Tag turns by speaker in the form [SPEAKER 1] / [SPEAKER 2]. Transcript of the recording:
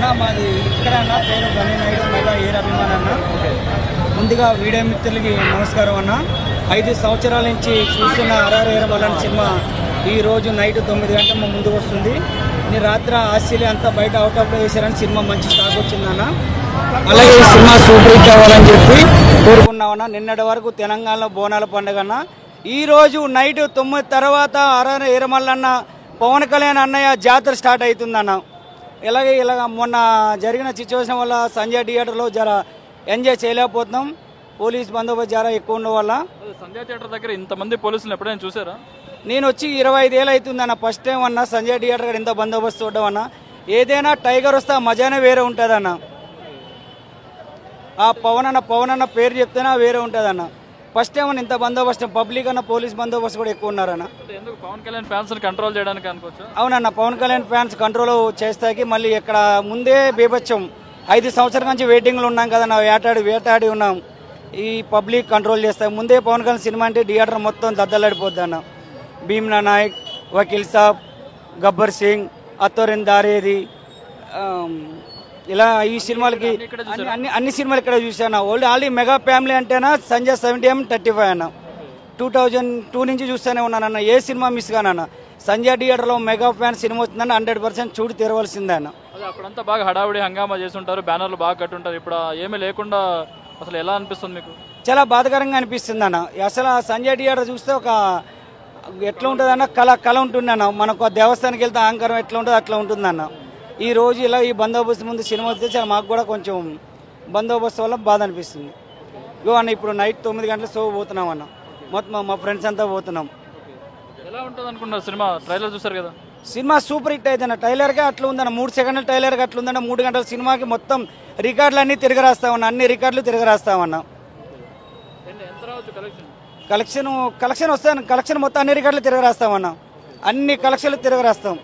[SPEAKER 1] అన్న మాది ఇక్కడ అన్న పేరు గణనాయుడు మెగా ఎయిర్ అభిమాన్ అన్న. ముందుగా వీడియో మిత్రులకి నమస్కారం అన్న. 5 సంవత్సరాల నుంచి చూస్తున్న ఆర్ఆర్ ఎయిర్మల్లన్ సినిమా ఈ రోజు నైట్ 9 గంటల ముందుకు వస్తుంది. నేను రాత్రి ఆస్ట్రేలియా అంతా బయట అవుట్ ఆఫ్ చేశారని సినిమా మంచి స్టాక్ వచ్చిందన్న. అలాగే ఈ సినిమా సూపర్ హిట్ అవ్వాలని చెప్పి కోరుకున్నామన్న. నిన్నటి వరకు తెలంగాణలో బోనాల పండుగ అన్న. ఈ రోజు నైట్ 9 తర్వాత ఆర్ఆర్ ఎయిర్మల్లన్న పవన్ కళ్యాణ్ అన్నయ్య జాతర స్టార్ట్ అవుతుందన్న. ఇలాగ మొన్న జరిగిన సిచ్యువేషన్ వల్ల సంజయ్ థియేటర్లో జర ఎంజాయ్ చేయలేకపోతున్నాం. పోలీస్ బందోబస్తు జర ఎక్కువ ఉండడం వల్ల.
[SPEAKER 2] సంజయ్ థియేటర్ దగ్గర ఇంతమంది పోలీసులు ఎప్పుడైనా చూసారా?
[SPEAKER 1] నేను వచ్చి 25 ఏళ్ళు అవుతుందన్న. ఫస్ట్ టైం అన్న సంజయ్ థియేటర్ దగ్గర ఇంత బందోబస్తు చూడడం అన్న. ఏదైనా టైగర్ వస్తే మజానే వేరే ఉంటుందన్న. ఆ పవన్ అన్న పేరు చెప్తేనే వేరే ఉంటుందన్న. ఫస్ట్ టైం ఇంత బందోబస్తు, పబ్లిక్ అన్న పోలీస్ బందోబస్తు కూడా ఎక్కువ ఉన్నారన్న.
[SPEAKER 2] ఎందుకు పవన్ కళ్యాణ్ ఫ్యాన్స్ కంట్రోల్ చేయడానికి అనుకోవచ్చు?
[SPEAKER 1] అవునన్న, పవన్ కళ్యాణ్ ఫ్యాన్స్ కంట్రోల్ చేస్తాకి మళ్ళీ ఇక్కడ ముందే బీభత్సం 5 సంవత్సరాల నుంచి వెయిటింగ్లో ఉన్నాం కదన్న. వేటాడి ఉన్నాం. ఈ పబ్లిక్ కంట్రోల్ చేస్తాయి. ముందే పవన్ కళ్యాణ్ సినిమా అంటే థియేటర్ మొత్తం దద్దలాడిపోద్ది అన్న. భీమ్నా నాయక్, వకీల్ సాబ్, గబ్బర్ సింగ్, అత్తోరిన్ దారేది, ఇలా ఈ సినిమాలకి అన్ని సినిమాలు ఇక్కడ చూసాను. ఆల్రెడీ మెగా ఫ్యామిలీ అంటేనా సంజయ్ 70M35 అన్న. 2002 నుంచి చూస్తూనే ఉన్నానన్న. ఏ సినిమా మిస్ కానన్న. సంజయ్ థియేటర్లో మెగా ఫ్యాన్ సినిమా వస్తుందని 100% చూడు తెరవలసిందే అన్న.
[SPEAKER 2] అప్పుడంతా బాగా హడావుడి హంగామా చేస్తుంటారు, బ్యానర్లు బాగా కట్టుంటారు. ఇప్పుడు ఏమీ లేకుండా అసలు ఎలా అనిపిస్తుంది మీకు?
[SPEAKER 1] చాలా బాధాకరంగా అనిపిస్తుంది అన్న. అసలు సంజయ్ థియేటర్ చూస్తే ఒక ఎట్లా ఉంటుంది అన్న, కళ ఉంటుంది అన్న. మనకు దేవస్థానానికి వెళ్తే అహంకారం ఎట్లా ఉంటుందో అట్లా ఉంటుంది అన్న. ఈ రోజు ఇలా ఈ బందోబస్తు ముందు సినిమా వస్తే చాలా మాకు కూడా కొంచెం బందోబస్తు వల్ల బాధ అనిపిస్తుంది. ఇగో అన్న ఇప్పుడు నైట్ 9 గంటల షో పోతున్నాం అన్న. మొత్తం మా ఫ్రెండ్స్ అంతా పోతున్నాం.
[SPEAKER 2] ఎలా ఉంటుంది అనుకుంటున్నారు సినిమా? ట్రైలర్ చూసారు కదా,
[SPEAKER 1] సినిమా సూపర్ హిట్ అయితే అన్న. టైలర్గా అట్లా ఉందన్న. 3 సెకండ్ల టైలర్గా అట్లా ఉందన్న. 3 గంటల సినిమాకి మొత్తం రికార్డులు అన్నీ తిరగరాస్తామన్న. అన్ని రికార్డులు తిరగరాస్తామన్న. కలెక్షన్ వస్తాను. కలెక్షన్ మొత్తం అన్ని రికార్డులు తిరగరాస్తామన్న. అన్ని కలెక్షన్లు తిరగరాస్తాం.